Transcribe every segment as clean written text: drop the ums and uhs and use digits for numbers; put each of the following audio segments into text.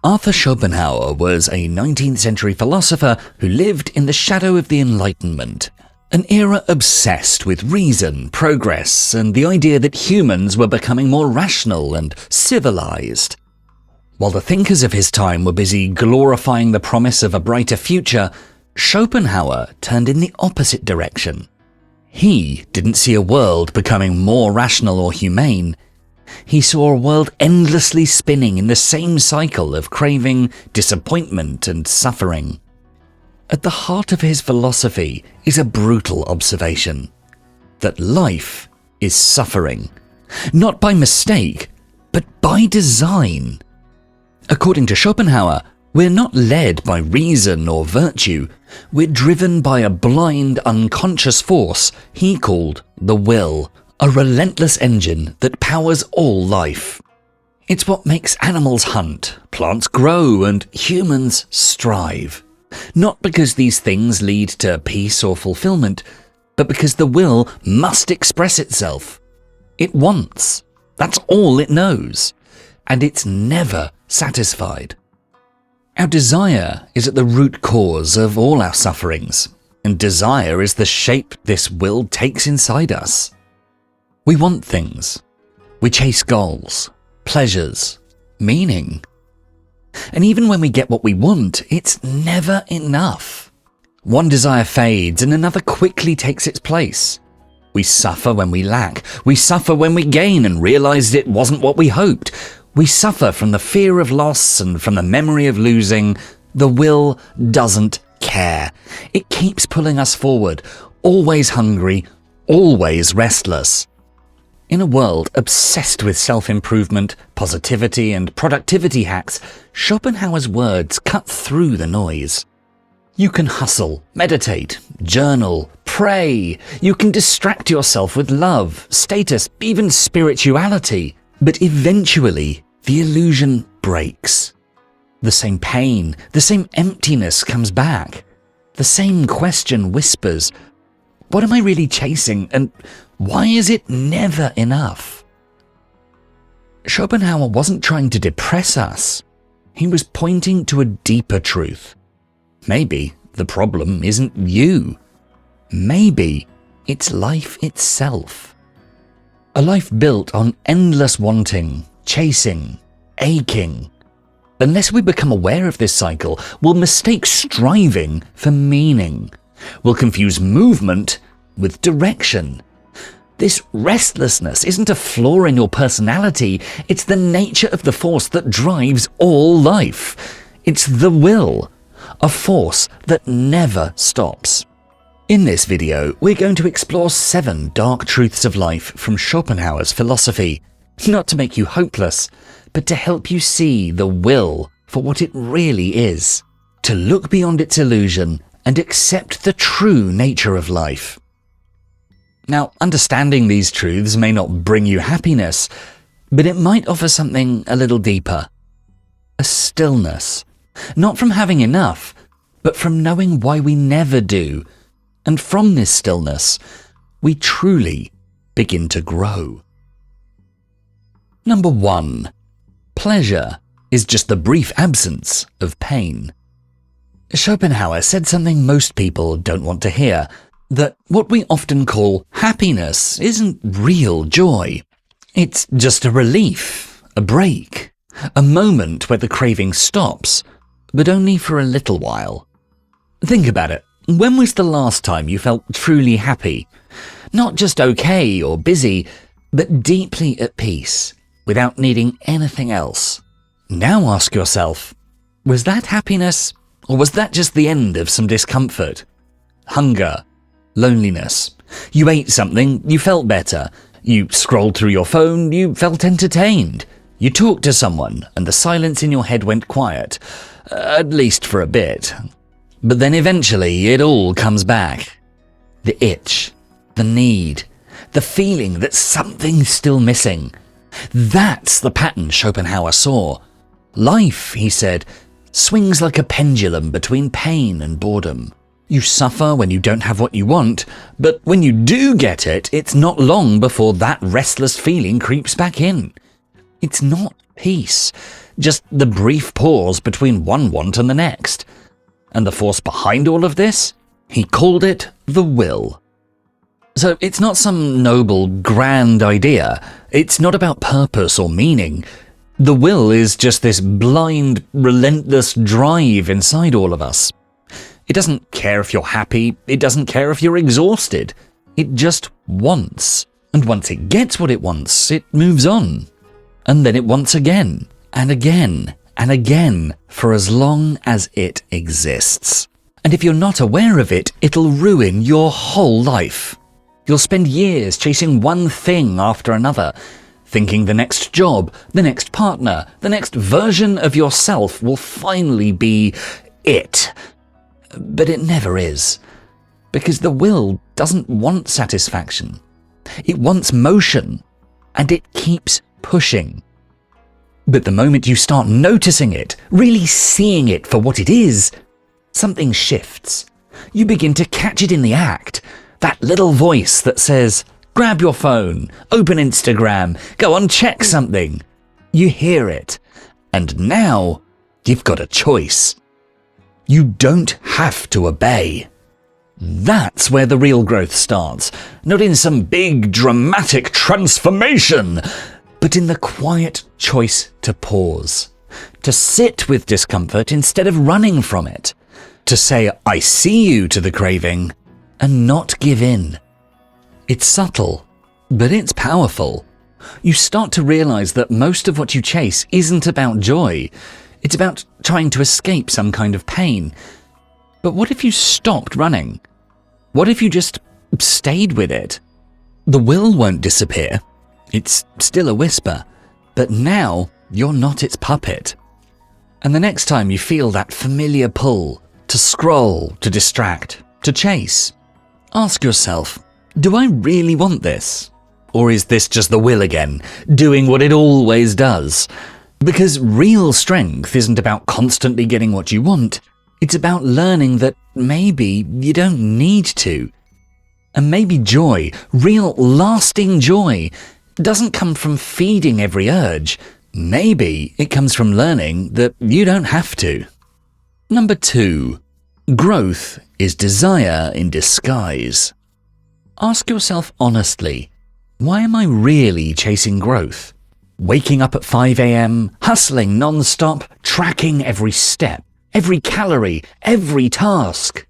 Arthur Schopenhauer was a 19th century philosopher who lived in the shadow of the Enlightenment, an era obsessed with reason, progress, and the idea that humans were becoming more rational and civilized. While the thinkers of his time were busy glorifying the promise of a brighter future, Schopenhauer turned in the opposite direction. He didn't see a world becoming more rational or humane. He saw a world endlessly spinning in the same cycle of craving, disappointment, and suffering. At the heart of his philosophy is a brutal observation: that life is suffering, not by mistake, but by design. According to Schopenhauer, we're not led by reason or virtue, we're driven by a blind, unconscious force he called the will, a relentless engine that powers all life. It's what makes animals hunt, plants grow, and humans strive. Not because these things lead to peace or fulfillment, but because the will must express itself. It wants. That's all it knows. And it's never satisfied. Our desire is at the root cause of all our sufferings, and desire is the shape this will takes inside us. We want things. We chase goals, pleasures, meaning. And even when we get what we want, it's never enough. One desire fades and another quickly takes its place. We suffer when we lack. We suffer when we gain and realize it wasn't what we hoped. We suffer from the fear of loss and from the memory of losing. The will doesn't care. It keeps pulling us forward, always hungry, always restless. In a world obsessed with self-improvement, positivity, and productivity hacks, Schopenhauer's words cut through the noise. You can hustle, meditate, journal, pray. You can distract yourself with love, status, even spirituality. But eventually, the illusion breaks. The same pain, the same emptiness comes back. The same question whispers, what am I really chasing, and why is it never enough? Schopenhauer wasn't trying to depress us. He was pointing to a deeper truth. Maybe the problem isn't you. Maybe it's life itself. A life built on endless wanting, chasing, aching. Unless we become aware of this cycle, we'll mistake striving for meaning. We'll confuse movement with direction. This restlessness isn't a flaw in your personality, it's the nature of the force that drives all life. It's the will, a force that never stops. In this video, we're going to explore 7 dark truths of life from Schopenhauer's philosophy, not to make you hopeless, but to help you see the will for what it really is, to look beyond its illusion and accept the true nature of life. Now, understanding these truths may not bring you happiness, but it might offer something a little deeper. A stillness, not from having enough, but from knowing why we never do. And from this stillness, we truly begin to grow. Number 1. Pleasure is just the brief absence of pain. Schopenhauer said something most people don't want to hear, that what we often call happiness isn't real joy. It's just a relief, a break, a moment where the craving stops, but only for a little while. Think about it. When was the last time you felt truly happy? Not just okay or busy, but deeply at peace, without needing anything else. Now ask yourself, was that happiness, or was that just the end of some discomfort? Hunger, loneliness. You ate something, you felt better. You scrolled through your phone, you felt entertained. You talked to someone, and the silence in your head went quiet, at least for a bit. But then eventually it all comes back. The itch, the need, the feeling that something's still missing. That's the pattern Schopenhauer saw. Life, he said, swings like a pendulum between pain and boredom. You suffer when you don't have what you want, but when you do get it, it's not long before that restless feeling creeps back in. It's not peace. just the brief pause between one want and the next. And the force behind all of this? He called it the will. So it's not some noble, grand idea. It's not about purpose or meaning. The will is just this blind, relentless drive inside all of us. It doesn't care if you're happy. It doesn't care if you're exhausted. It just wants. And once it gets what it wants, it moves on. And then it wants again, and again, and again, for as long as it exists. And if you're not aware of it, it'll ruin your whole life. You'll spend years chasing one thing after another, thinking the next job, the next partner, the next version of yourself will finally be it. But it never is, because the will doesn't want satisfaction. It wants motion, and it keeps pushing. But the moment you start noticing it, really seeing it for what it is, something shifts. You begin to catch it in the act. That little voice that says, grab your phone, open Instagram, go on, check something. You hear it. And now you've got a choice. You don't have to obey. That's where the real growth starts. Not in some big dramatic transformation, but in the quiet choice to pause. To sit with discomfort instead of running from it. To say, I see you to the craving, and not give in. It's subtle, but it's powerful. You start to realize that most of what you chase isn't about joy. It's about trying to escape some kind of pain. But what if you stopped running? What if you just stayed with it? The will won't disappear. It's still a whisper. But now you're not its puppet. And the next time you feel that familiar pull, to scroll, to distract, to chase, ask yourself, do I really want this? Or is this just the will again, doing what it always does? Because real strength isn't about constantly getting what you want. It's about learning that maybe you don't need to. And maybe joy, real lasting joy, doesn't come from feeding every urge. Maybe it comes from learning that you don't have to. Number 2. Growth is desire in disguise. Ask yourself honestly, why am I really chasing growth? Waking up at 5 a.m., hustling non-stop, tracking every step, every calorie, every task.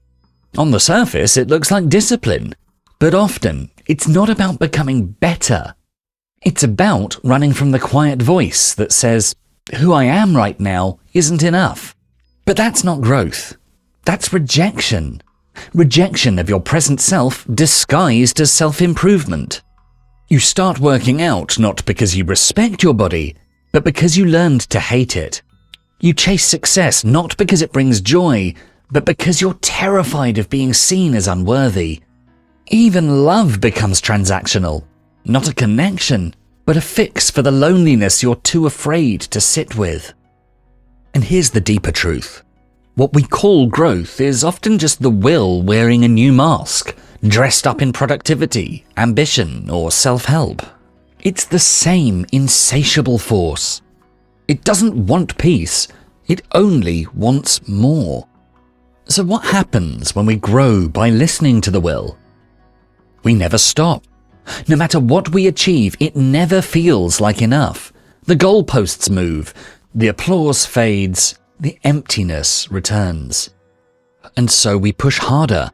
On the surface, it looks like discipline, but often it's not about becoming better. It's about running from the quiet voice that says, who I am right now isn't enough. But that's not growth. That's rejection. Rejection of your present self disguised as self-improvement. You start working out not because you respect your body, but because you learned to hate it. You chase success not because it brings joy, but because you're terrified of being seen as unworthy. Even love becomes transactional. Not a connection, but a fix for the loneliness you're too afraid to sit with. And here's the deeper truth. What we call growth is often just the will wearing a new mask, dressed up in productivity, ambition, or self-help. It's the same insatiable force. It doesn't want peace, it only wants more. So what happens when we grow by listening to the will? We never stop. No matter what we achieve, it never feels like enough. The goalposts move, the applause fades, the emptiness returns. And so we push harder.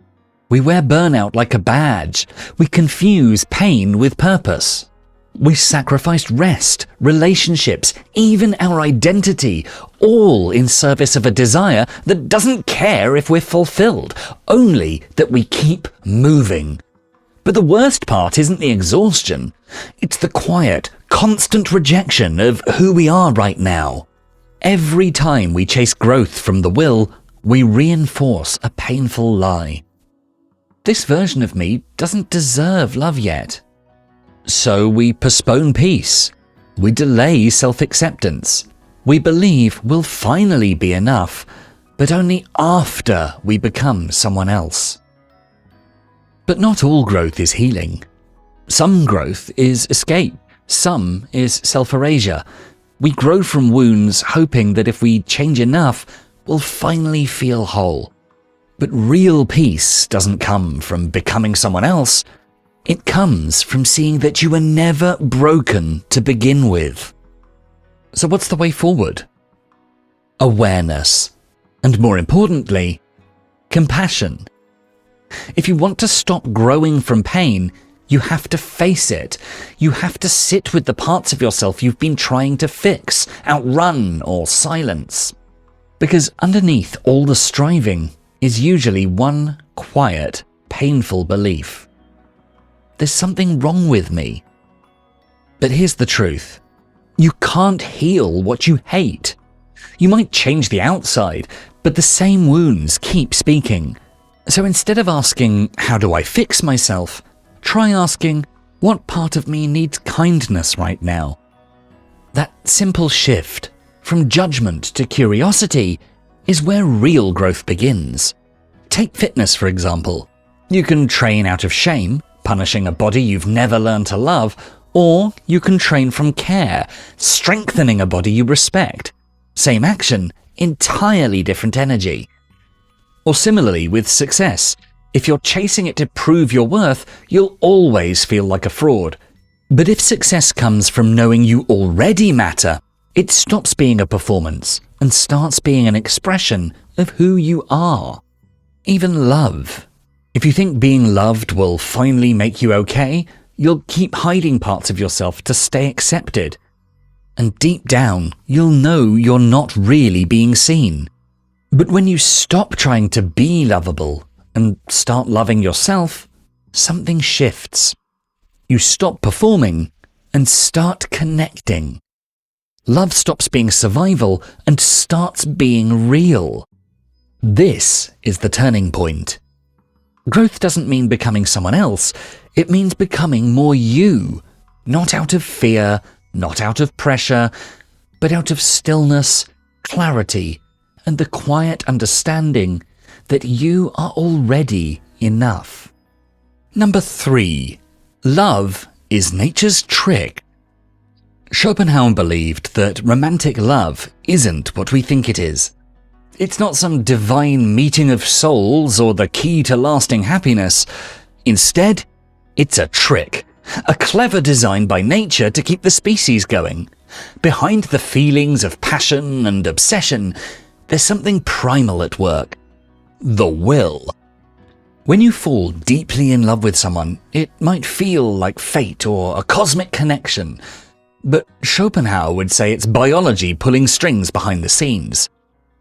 We wear burnout like a badge. We confuse pain with purpose. We sacrificed rest, relationships, even our identity, all in service of a desire that doesn't care if we're fulfilled, only that we keep moving. But the worst part isn't the exhaustion. It's the quiet, constant rejection of who we are right now. Every time we chase growth from the will, we reinforce a painful lie. This version of me doesn't deserve love yet. So we postpone peace. We delay self-acceptance. We believe we'll finally be enough, but only after we become someone else. But not all growth is healing. Some growth is escape. Some is self-erasure. We grow from wounds hoping that if we change enough, we'll finally feel whole. But real peace doesn't come from becoming someone else. It comes from seeing that you were never broken to begin with. So what's the way forward? Awareness. And more importantly, compassion. If you want to stop growing from pain, you have to face it. You have to sit with the parts of yourself you've been trying to fix, outrun, or silence. Because underneath all the striving is usually one quiet, painful belief. There's something wrong with me. But here's the truth. You can't heal what you hate. You might change the outside, but the same wounds keep speaking. So instead of asking, how do I fix myself? Try asking, what part of me needs kindness right now? That simple shift from judgment to curiosity is where real growth begins. Take fitness, for example. You can train out of shame, punishing a body you've never learned to love, or you can train from care, strengthening a body you respect. Same action, entirely different energy. Or similarly with success, if you're chasing it to prove your worth, you'll always feel like a fraud. But if success comes from knowing you already matter, it stops being a performance and starts being an expression of who you are. Even love. If you think being loved will finally make you okay, you'll keep hiding parts of yourself to stay accepted. And deep down, you'll know you're not really being seen. But when you stop trying to be lovable and start loving yourself, something shifts. You stop performing and start connecting. Love stops being survival and starts being real. This is the turning point. Growth doesn't mean becoming someone else. It means becoming more you, not out of fear, not out of pressure, but out of stillness, clarity, and the quiet understanding that you are already enough. Number 3. Love is nature's trick. Schopenhauer believed that romantic love isn't what we think it is. It's not some divine meeting of souls or the key to lasting happiness. Instead, it's a trick, a clever design by nature to keep the species going. Behind the feelings of passion and obsession, there's something primal at work. The will. When you fall deeply in love with someone, it might feel like fate or a cosmic connection. But Schopenhauer would say it's biology pulling strings behind the scenes.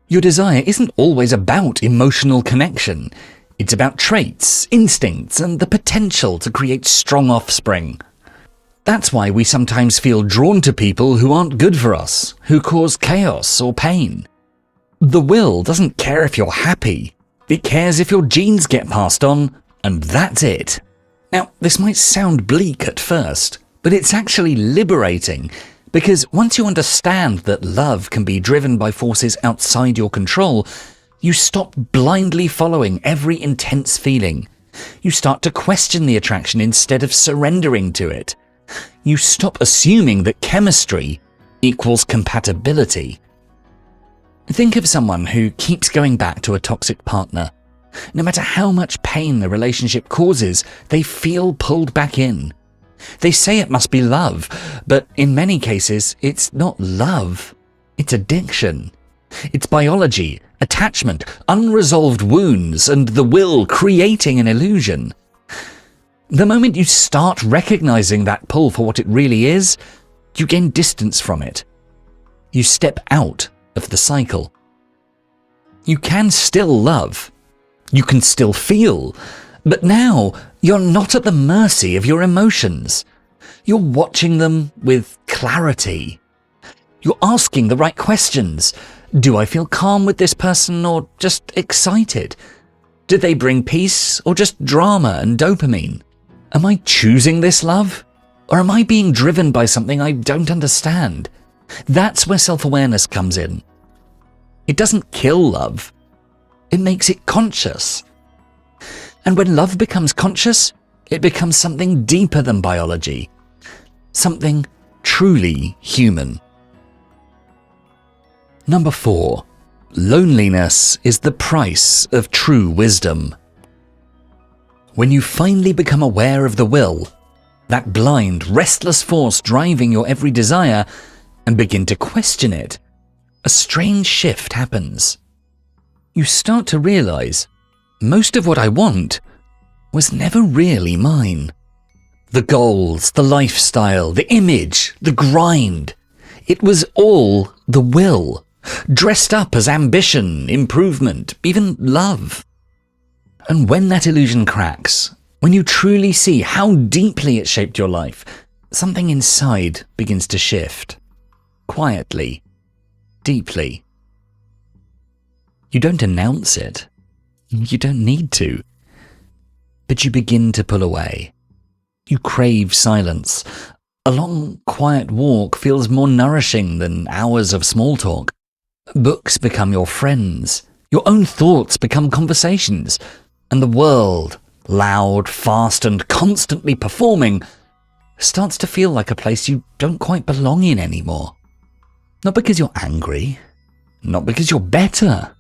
Your desire isn't always about emotional connection. It's about traits, instincts, and the potential to create strong offspring. That's why we sometimes feel drawn to people who aren't good for us, who cause chaos or pain. The will doesn't care if you're happy. It cares if your genes get passed on, and that's it. Now, this might sound bleak at first, but it's actually liberating, because once you understand that love can be driven by forces outside your control, you stop blindly following every intense feeling. You start to question the attraction instead of surrendering to it. You stop assuming that chemistry equals compatibility. Think of someone who keeps going back to a toxic partner. No matter how much pain the relationship causes, they feel pulled back in. They say it must be love, but in many cases, it's not love. It's addiction. It's biology, attachment, unresolved wounds, and the will creating an illusion. The moment you start recognizing that pull for what it really is, you gain distance from it. You step out of the cycle. You can still love. You can still feel. But now, you're not at the mercy of your emotions. You're watching them with clarity. You're asking the right questions. Do I feel calm with this person or just excited? Do they bring peace or just drama and dopamine? Am I choosing this love? Or am I being driven by something I don't understand? That's where self-awareness comes in. It doesn't kill love. It makes it conscious. And when love becomes conscious, it becomes something deeper than biology. Something truly human. Number 4. Loneliness is the price of true wisdom. When you finally become aware of the will, that blind, restless force driving your every desire, and begin to question it, a strange shift happens. You start to realize most of what I want was never really mine. The goals, the lifestyle, the image, the grind. It was all the will, dressed up as ambition, improvement, even love. And when that illusion cracks, when you truly see how deeply it shaped your life, something inside begins to shift. Quietly, deeply. You don't announce it. You don't need to. But you begin to pull away. You crave silence. A long, quiet walk feels more nourishing than hours of small talk. Books become your friends. Your own thoughts become conversations. And the world, loud, fast, and constantly performing, starts to feel like a place you don't quite belong in anymore. Not because you're angry, not because you're better,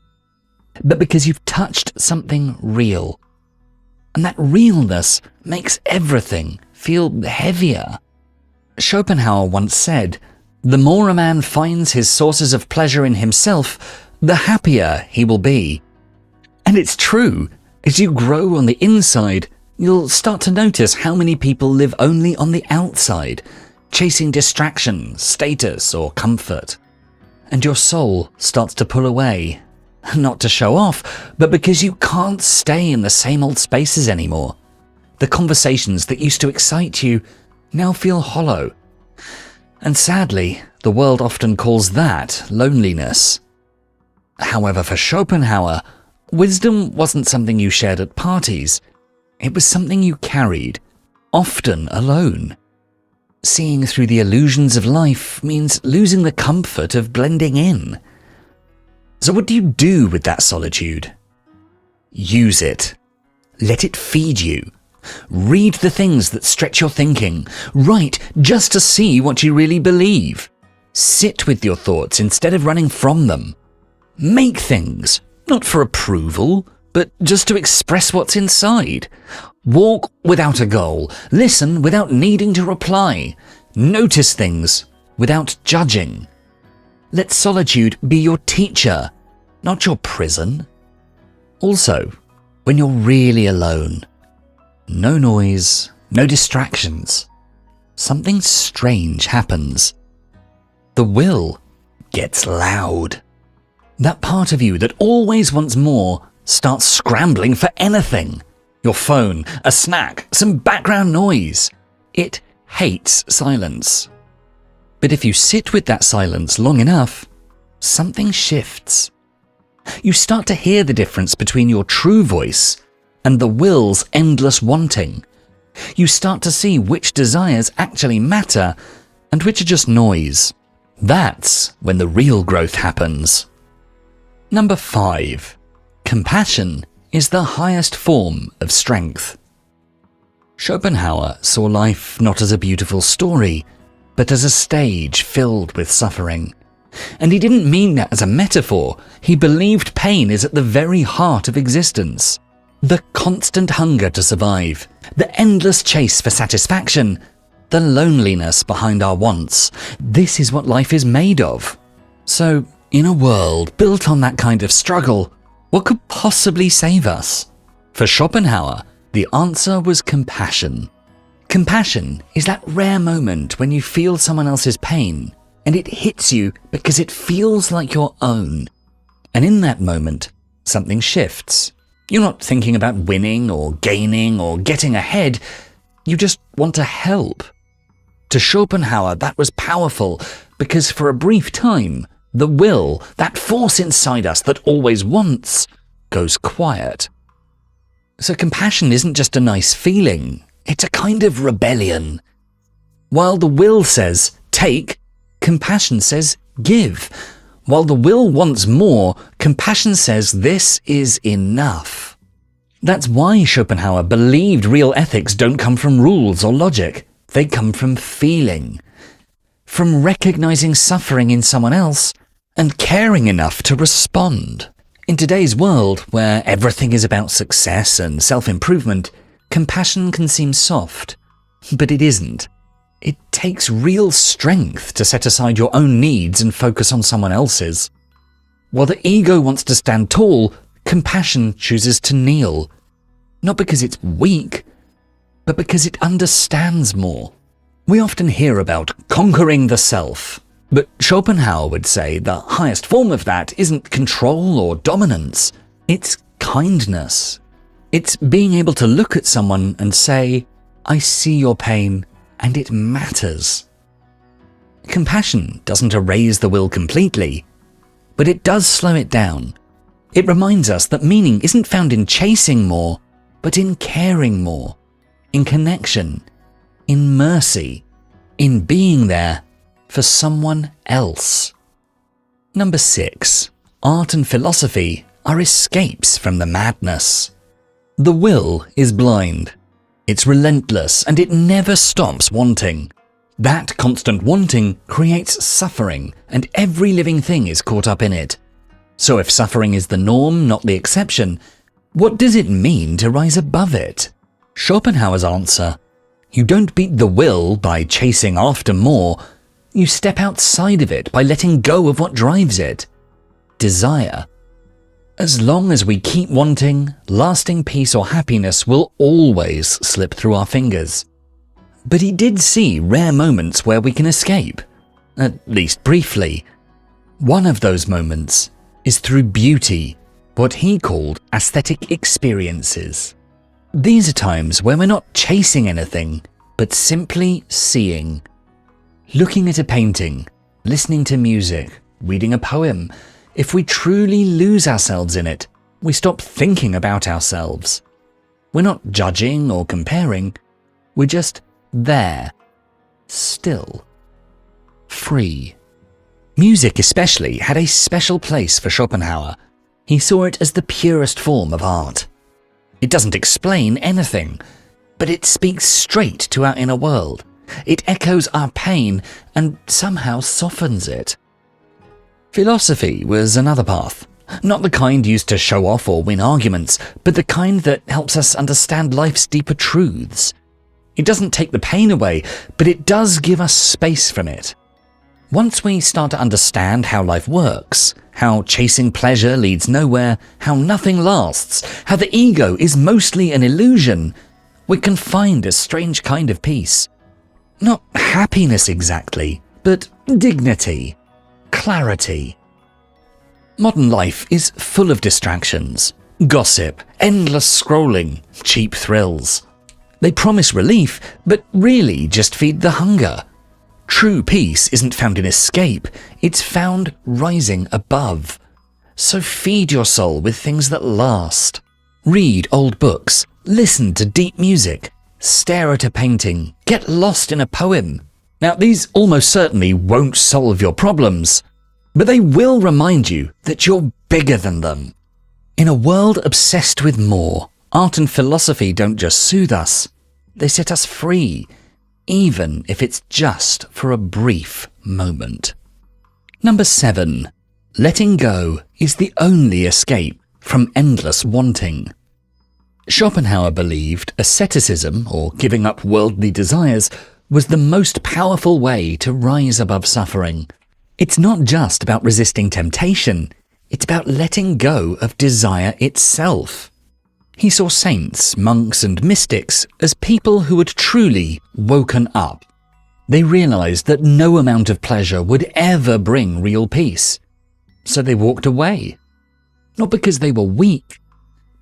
but because you've touched something real. And that realness makes everything feel heavier. Schopenhauer once said, "The more a man finds his sources of pleasure in himself, the happier he will be." And it's true. As you grow on the inside, you'll start to notice how many people live only on the outside, chasing distraction, status, or comfort. And your soul starts to pull away, not to show off, but because you can't stay in the same old spaces anymore. The conversations that used to excite you now feel hollow. And sadly, the world often calls that loneliness. However, for Schopenhauer, wisdom wasn't something you shared at parties. It was something you carried, often alone. Seeing through the illusions of life means losing the comfort of blending in. So what do you do with that solitude? Use it. Let it feed you. Read the things that stretch your thinking. Write just to see what you really believe. Sit with your thoughts instead of running from them. Make things, not for approval, but just to express what's inside. Walk without a goal. Listen without needing to reply. Notice things without judging. Let solitude be your teacher, not your prison. Also, when you're really alone, no noise, no distractions, something strange happens. The will gets loud. That part of you that always wants more starts scrambling for anything. Your phone, a snack, some background noise. It hates silence. But if you sit with that silence long enough, something shifts. You start to hear the difference between your true voice and the will's endless wanting. You start to see which desires actually matter and which are just noise. That's when the real growth happens. Number 5. Compassion is the highest form of strength. Schopenhauer saw life not as a beautiful story, but as a stage filled with suffering. And he didn't mean that as a metaphor. He believed pain is at the very heart of existence. The constant hunger to survive, the endless chase for satisfaction, the loneliness behind our wants. This is what life is made of. So, in a world built on that kind of struggle, what could possibly save us? For Schopenhauer, the answer was compassion. Compassion is that rare moment when you feel someone else's pain, and it hits you because it feels like your own. And in that moment, something shifts. You're not thinking about winning or gaining or getting ahead. You just want to help. To Schopenhauer, that was powerful because for a brief time, the will, that force inside us that always wants, goes quiet. So compassion isn't just a nice feeling, it's a kind of rebellion. While the will says, take, compassion says, give. While the will wants more, compassion says, this is enough. That's why Schopenhauer believed real ethics don't come from rules or logic. They come from feeling. From recognizing suffering in someone else and caring enough to respond. In today's world, where everything is about success and self-improvement, compassion can seem soft, but it isn't. It takes real strength to set aside your own needs and focus on someone else's. While the ego wants to stand tall, compassion chooses to kneel. Not because it's weak, but because it understands more. We often hear about conquering the self, but Schopenhauer would say the highest form of that isn't control or dominance, it's kindness. It's being able to look at someone and say, I see your pain and it matters. Compassion doesn't erase the will completely, but it does slow it down. It reminds us that meaning isn't found in chasing more, but in caring more, in connection, in mercy, in being there for someone else. Number 6. Art and philosophy are escapes from the madness. The will is blind. It's relentless and it never stops wanting. That constant wanting creates suffering, and every living thing is caught up in it. So if suffering is the norm, not the exception, what does it mean to rise above it? Schopenhauer's answer: you don't beat the will by chasing after more, you step outside of it by letting go of what drives it. Desire. As long as we keep wanting, lasting peace or happiness will always slip through our fingers. But he did see rare moments where we can escape, at least briefly. One of those moments is through beauty, what he called aesthetic experiences. These are times where we're not chasing anything, but simply seeing. Looking at a painting, listening to music, reading a poem. If we truly lose ourselves in it, we stop thinking about ourselves. We're not judging or comparing, we're just there, still, free. Music especially had a special place for Schopenhauer. He saw it as the purest form of art. It doesn't explain anything, but it speaks straight to our inner world. It echoes our pain and somehow softens it. Philosophy was another path. Not the kind used to show off or win arguments, but the kind that helps us understand life's deeper truths. It doesn't take the pain away, but it does give us space from it. Once we start to understand how life works, how chasing pleasure leads nowhere, how nothing lasts, how the ego is mostly an illusion, we can find a strange kind of peace. Not happiness exactly, but dignity, clarity. Modern life is full of distractions, gossip, endless scrolling, cheap thrills. They promise relief, but really just feed the hunger. True peace isn't found in escape, it's found rising above. So feed your soul with things that last. Read old books, listen to deep music, stare at a painting, get lost in a poem. Now, these almost certainly won't solve your problems, but they will remind you that you're bigger than them. In a world obsessed with more, art and philosophy don't just soothe us, they set us free, even if it's just for a brief moment. Number 7. Letting go is the only escape from endless wanting. Schopenhauer believed asceticism, or giving up worldly desires, was the most powerful way to rise above suffering. It's not just about resisting temptation, it's about letting go of desire itself. He saw saints, monks, and mystics as people who had truly woken up. They realized that no amount of pleasure would ever bring real peace. So they walked away. Not because they were weak,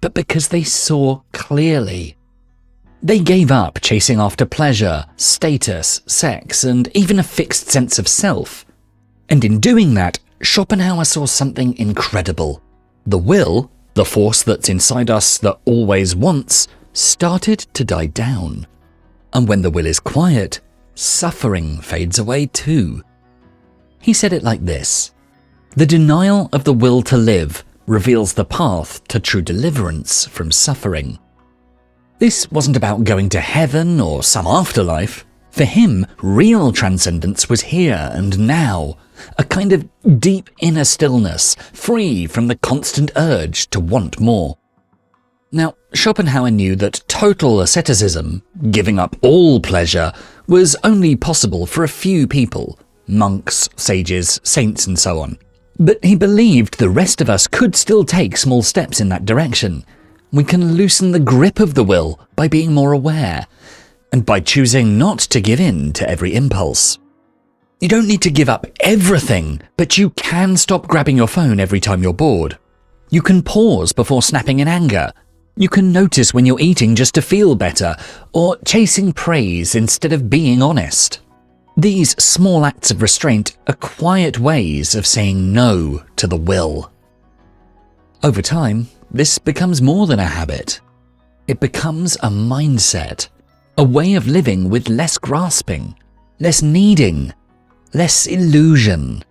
but because they saw clearly. They gave up chasing after pleasure, status, sex, and even a fixed sense of self. And in doing that, Schopenhauer saw something incredible. The will, the force that's inside us that always wants, started to die down. And when the will is quiet, suffering fades away too. He said it like this: the denial of the will to live reveals the path to true deliverance from suffering. This wasn't about going to heaven or some afterlife. For him, real transcendence was here and now, a kind of deep inner stillness, free from the constant urge to want more. Now, Schopenhauer knew that total asceticism, giving up all pleasure, was only possible for a few people, monks, sages, saints, and so on. But he believed the rest of us could still take small steps in that direction. We can loosen the grip of the will by being more aware, and by choosing not to give in to every impulse. You don't need to give up everything, but you can stop grabbing your phone every time you're bored. You can pause before snapping in anger. You can notice when you're eating just to feel better, or chasing praise instead of being honest. These small acts of restraint are quiet ways of saying no to the will. Over time, this becomes more than a habit. It becomes a mindset, a way of living with less grasping, less needing, less illusion.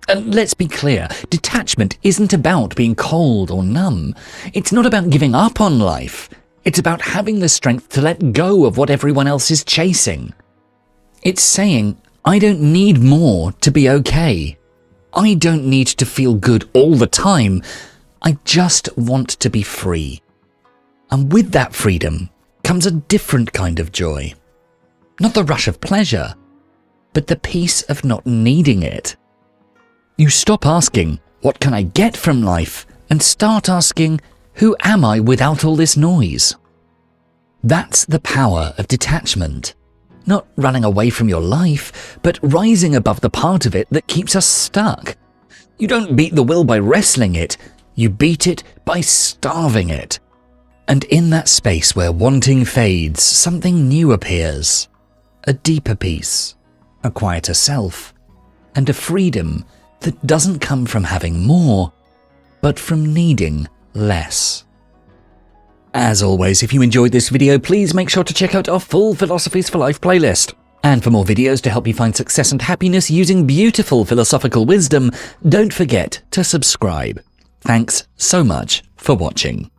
And let's be clear, detachment isn't about being cold or numb. It's not about giving up on life. It's about having the strength to let go of what everyone else is chasing. It's saying, I don't need more to be okay. I don't need to feel good all the time. I just want to be free. And with that freedom comes a different kind of joy. Not the rush of pleasure, but the peace of not needing it. You stop asking, what can I get from life? And start asking, who am I without all this noise? That's the power of detachment. Not running away from your life, but rising above the part of it that keeps us stuck. You don't beat the will by wrestling it, you beat it by starving it. And in that space where wanting fades, something new appears. A deeper peace, a quieter self, and a freedom that doesn't come from having more, but from needing less. As always, if you enjoyed this video, please make sure to check out our full Philosophies for Life playlist. And for more videos to help you find success and happiness using beautiful philosophical wisdom, don't forget to subscribe. Thanks so much for watching.